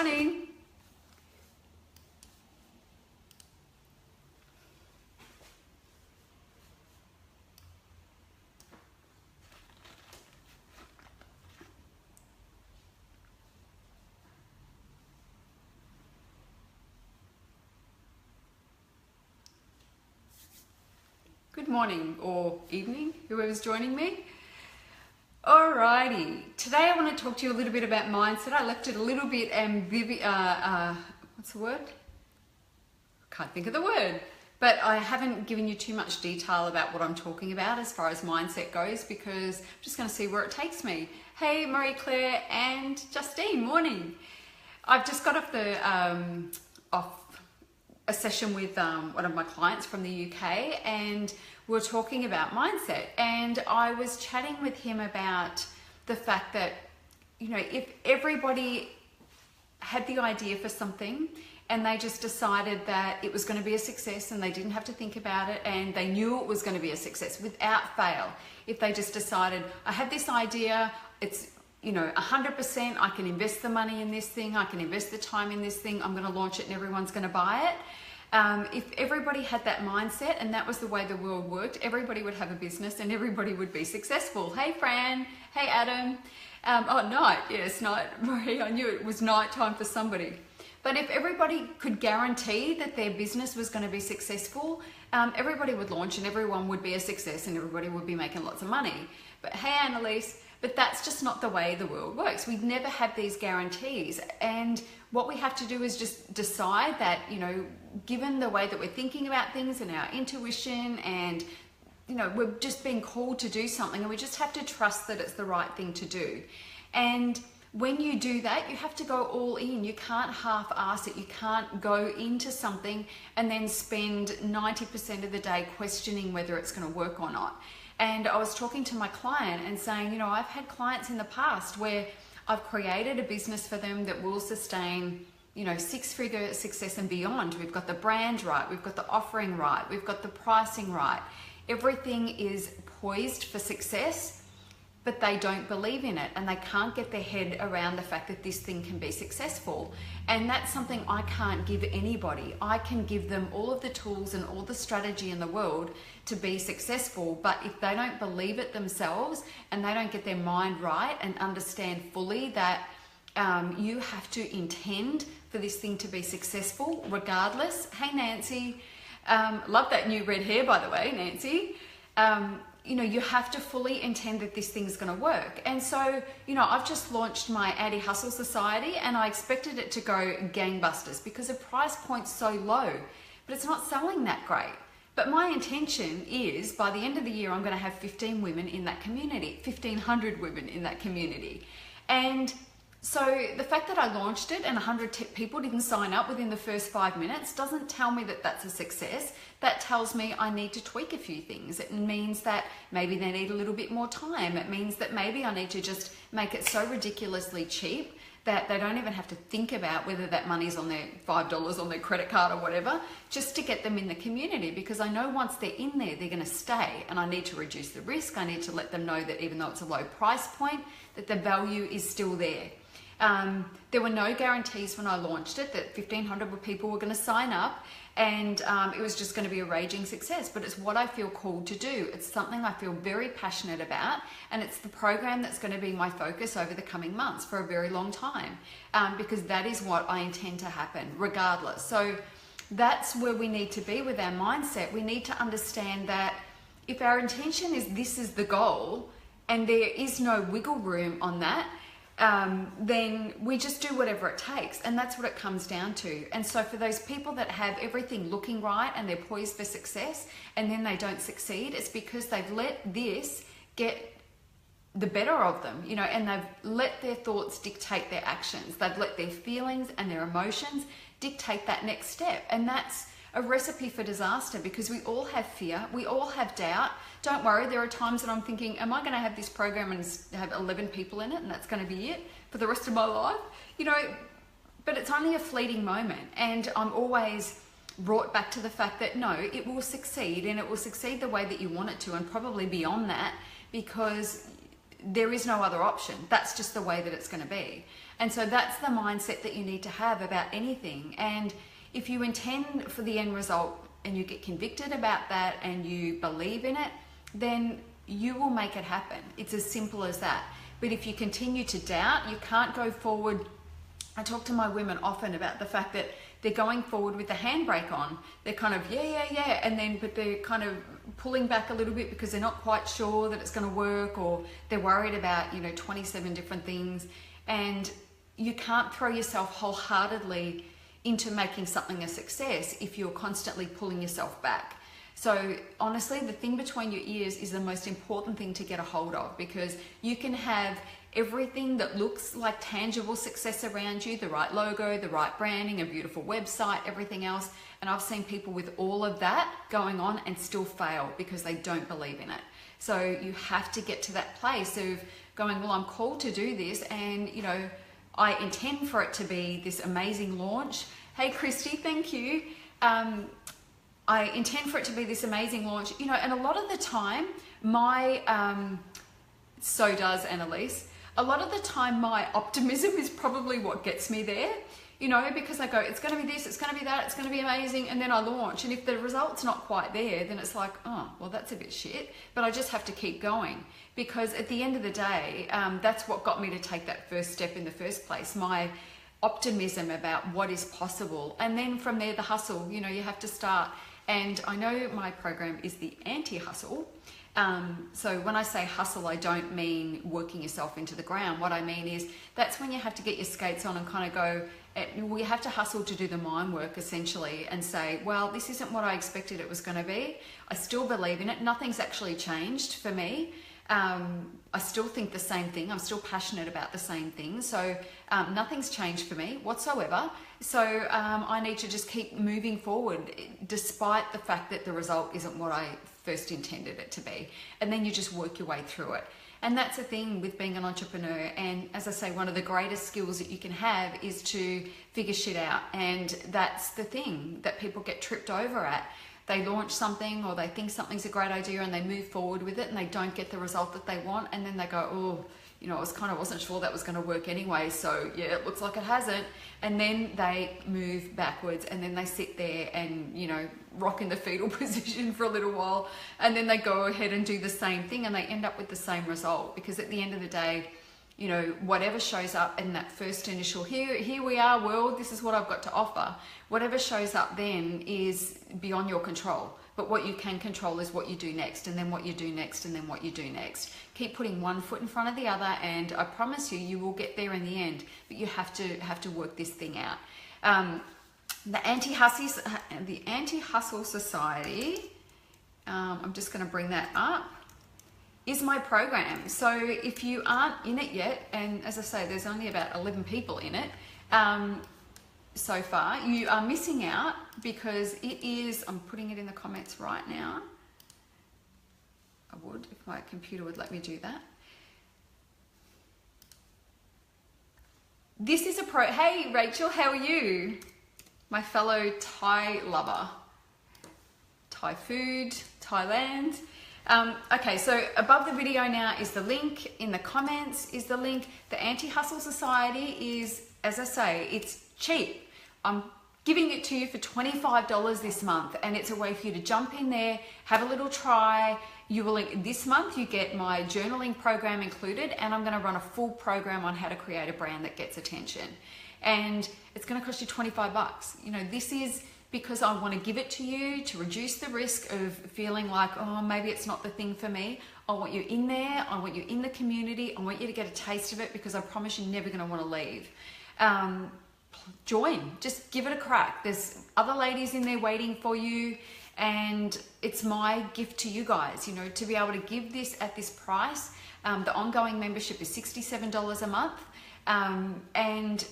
morning. Good morning or evening, whoever's joining me. Alrighty, today I want to talk to you a little bit about mindset. I left it a little bit what's the word? Can't think of the word. But I haven't given you too much detail about what I'm talking about as far as mindset goes, because I'm just going to see where it takes me. Hey, Marie Claire and Justine, morning. I've just got off a session with one of my clients from the UK, and we're talking about mindset, and I was chatting with him about the fact that, you know, if everybody had the idea for something and they just decided that it was going to be a success and they didn't have to think about it and they knew it was going to be a success without fail, if they just decided, I have this idea, it's, you know, 100%, I can invest the money in this thing, I can invest the time in this thing, I'm going to launch it and everyone's going to buy it. If everybody had that mindset and that was the way the world worked, everybody would have a business and everybody would be successful. Hey Fran, hey Adam. Oh, night, yes, night, Marie, I knew it was night time for somebody. But if everybody could guarantee that their business was going to be successful, everybody would launch and everyone would be a success and everybody would be making lots of money. But hey Annalise, but that's just not the way the world works. We never have these guarantees. And what we have to do is just decide that, you know, given the way that we're thinking about things and our intuition and, you know, we're just being called to do something, and we just have to trust that it's the right thing to do. And when you do that, you have to go all in. You can't half-ass it. You can't go into something and then spend 90% of the day questioning whether it's going to work or not. And I was talking to my client and saying, you know, I've had clients in the past where I've created a business for them that will sustain, you know, 6-figure success and beyond. We've got the brand right, we've got the offering right, we've got the pricing right. Everything is poised for success, but they don't believe in it and they can't get their head around the fact that this thing can be successful. And that's something I can't give anybody. I can give them all of the tools and all the strategy in the world to be successful, but if they don't believe it themselves and they don't get their mind right and understand fully that you have to intend for this thing to be successful regardless. Hey Nancy, love that new red hair by the way, Nancy. You know, you have to fully intend that this thing's going to work. And so, you know, I've just launched my Anti-Hustle Society and I expected it to go gangbusters because the price point's so low, but it's not selling that great. But my intention is by the end of the year, I'm going to have 15 women in that community, 1,500 women in that community. And so the fact that I launched it and 100 people didn't sign up within the first 5 minutes doesn't tell me that that's a success. That tells me I need to tweak a few things. It means that maybe they need a little bit more time. It means that maybe I need to just make it so ridiculously cheap that they don't even have to think about whether that money's on their $5 on their credit card or whatever, just to get them in the community, because I know once they're in there, they're going to stay, and I need to reduce the risk. I need to let them know that even though it's a low price point, that the value is still there. There were no guarantees when I launched it that 1,500 people were going to sign up and it was just going to be a raging success, but it's what I feel called to do. It's something I feel very passionate about, and it's the program that's going to be my focus over the coming months for a very long time, because that is what I intend to happen regardless. So that's where we need to be with our mindset. We need to understand that if our intention is this is the goal and there is no wiggle room on that, then we just do whatever it takes, and that's what it comes down to. And so for those people that have everything looking right and they're poised for success and then they don't succeed, it's because they've let this get the better of them, you know, and they've let their thoughts dictate their actions. They've let their feelings and their emotions dictate that next step, and that's a recipe for disaster, because we all have fear, we all have doubt. Don't worry, there are times that I'm thinking, am I going to have this program and have 11 people in it and that's going to be it for the rest of my life? You know, but it's only a fleeting moment, and I'm always brought back to the fact that no, it will succeed, and it will succeed the way that you want it to, and probably beyond that, because there is no other option. That's just the way that it's going to be. And so that's the mindset that you need to have about anything. And if you intend for the end result and you get convicted about that and you believe in it, then you will make it happen. It's as simple as that. But if you continue to doubt, you can't go forward. I talk to my women often about the fact that they're going forward with the handbrake on. They're kind of, yeah. And then, but they're kind of pulling back a little bit because they're not quite sure that it's going to work, or they're worried about, 27 different things. And you can't throw yourself wholeheartedly into making something a success if you're constantly pulling yourself back. So honestly, the thing between your ears is the most important thing to get a hold of, because you can have everything that looks like tangible success around you, the right logo, the right branding, a beautiful website, everything else. And I've seen people with all of that going on and still fail because they don't believe in it. So you have to get to that place of going, well, I'm called to do this, and I intend for it to be this amazing launch. Hey, Christy, thank you. I intend for it to be this amazing launch, and a lot of the time, so does Annalise, a lot of the time my optimism is probably what gets me there, because I go, it's going to be this, it's going to be that, it's going to be amazing, and then I launch, and if the result's not quite there, then it's like, oh, well, that's a bit shit, but I just have to keep going, because at the end of the day, that's what got me to take that first step in the first place, my optimism about what is possible. And then from there, the hustle, you have to start. And I know my program is the anti-hustle. So when I say hustle, I don't mean working yourself into the ground. What I mean is that's when you have to get your skates on and kind of go, we have to hustle to do the mind work essentially, and say, well, this isn't what I expected it was going to be. I still believe in it. Nothing's actually changed for me. I still think the same thing. I'm still passionate about the same thing. So nothing's changed for me whatsoever. So I need to just keep moving forward despite the fact that the result isn't what I first intended it to be. And then you just work your way through it. And that's the thing with being an entrepreneur. And as I say, one of the greatest skills that you can have is to figure shit out. And that's the thing that people get tripped over at. They launch something, or they think something's a great idea, and they move forward with it, and they don't get the result that they want, and then they go, oh, I wasn't sure that was going to work anyway, so yeah, it looks like it hasn't. And then they move backwards, and then they sit there and rock in the fetal position for a little while, and then they go ahead and do the same thing, and they end up with the same result. Because at the end of the day, whatever shows up in that first initial, here we are, world, this is what I've got to offer. Whatever shows up then is beyond your control. But what you can control is what you do next, and then what you do next, and then what you do next. Keep putting one foot in front of the other, and I promise you will get there in the end. But you have to work this thing out. The Anti-Hustle Society, I'm just going to bring that up, is my program. So if you aren't in it yet, and as I say, there's only about 11 people in it so far, you are missing out, because it is, I'm putting it in the comments right now. I would, if my computer would let me do that. This is hey Rachel, how are you? My fellow Thai lover. Thai food, Thailand. Okay, so above the video now is the link, in the comments is the link. The Anti-Hustle Society is, as I say, it's cheap. I'm giving it to you for $25 this month, and it's a way for you to jump in there, have a little try. This month you get my journaling program included, and I'm going to run a full program on how to create a brand that gets attention. And it's going to cost you 25 bucks. This is because I want to give it to you to reduce the risk of feeling like, oh, maybe it's not the thing for me. I want you in there. I want you in the community. I want you to get a taste of it, because I promise you're never going to want to leave. Join, just give it a crack. There's other ladies in there waiting for you, and it's my gift to you guys, to be able to give this at this price. The ongoing membership is $67 a month, and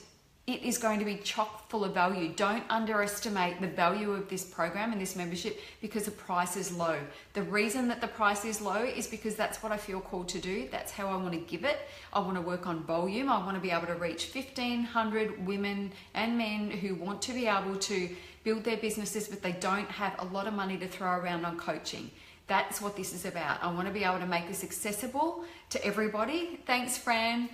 it is going to be chock full of value. Don't underestimate the value of this program and this membership, because the price is low. The reason that the price is low is because that's what I feel called to do. That's how I want to give it. I want to work on volume. I want to be able to reach 1,500 women and men who want to be able to build their businesses, but they don't have a lot of money to throw around on coaching. That's what this is about. I want to be able to make this accessible to everybody. Thanks, Fran.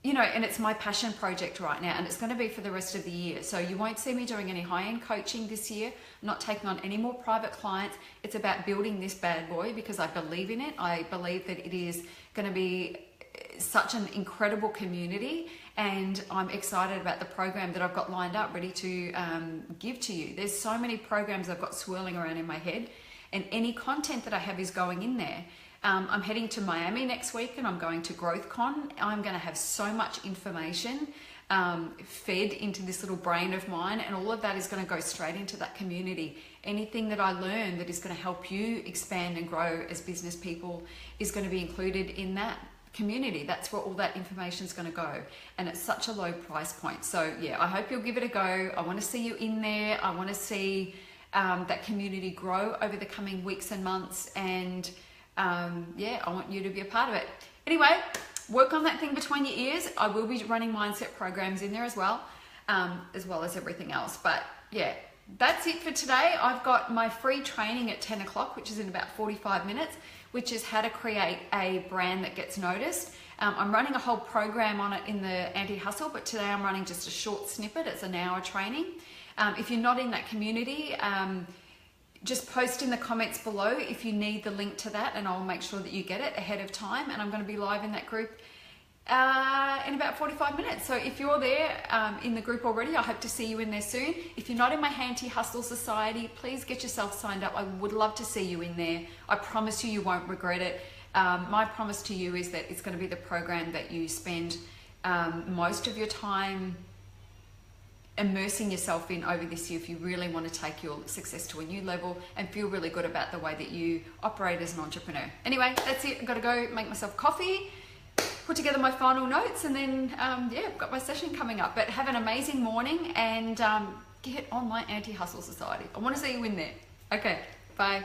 You know, and it's my passion project right now, and it's going to be for the rest of the year. So you won't see me doing any high-end coaching this year. I'm not taking on any more private clients. It's about building this bad boy because I believe in it. I believe that it is going to be such an incredible community, and I'm excited about the program that I've got lined up ready to give to you. There's so many programs I've got swirling around in my head, and any content that I have is going in there. I'm heading to Miami next week, and I'm going to GrowthCon. I'm going to have so much information fed into this little brain of mine, and all of that is going to go straight into that community. Anything that I learn that is going to help you expand and grow as business people is going to be included in that community. That's where all that information is going to go, and it's such a low price point. So yeah, I hope you'll give it a go. I want to see you in there. I want to see that community grow over the coming weeks and months, and yeah, I want you to be a part of it. Anyway, work on that thing between your ears. I will be running mindset programs in there as well as everything else. But yeah, that's it for today. I've got my free training at 10 o'clock, which is in about 45 minutes, which is how to create a brand that gets noticed. I'm running a whole program on it in the anti-hustle, but today I'm running just a short snippet. It's an hour training. If you're not in that community, just post in the comments below if you need the link to that, and I'll make sure that you get it ahead of time. And I'm going to be live in that group in about 45 minutes. So if you're there in the group already, I hope to see you in there soon. If you're not in my Anti-Hustle Society, please get yourself signed up. I would love to see you in there. I promise you, you won't regret it. My promise to you is that it's going to be the program that you spend most of your time immersing yourself in over this year if you really want to take your success to a new level and feel really good about the way that you operate as an entrepreneur. Anyway, that's it. I've got to go make myself coffee, put together my final notes, and then yeah, I've got my session coming up. But have an amazing morning, and get on my Anti-Hustle Society. I want to see you in there. Okay, bye.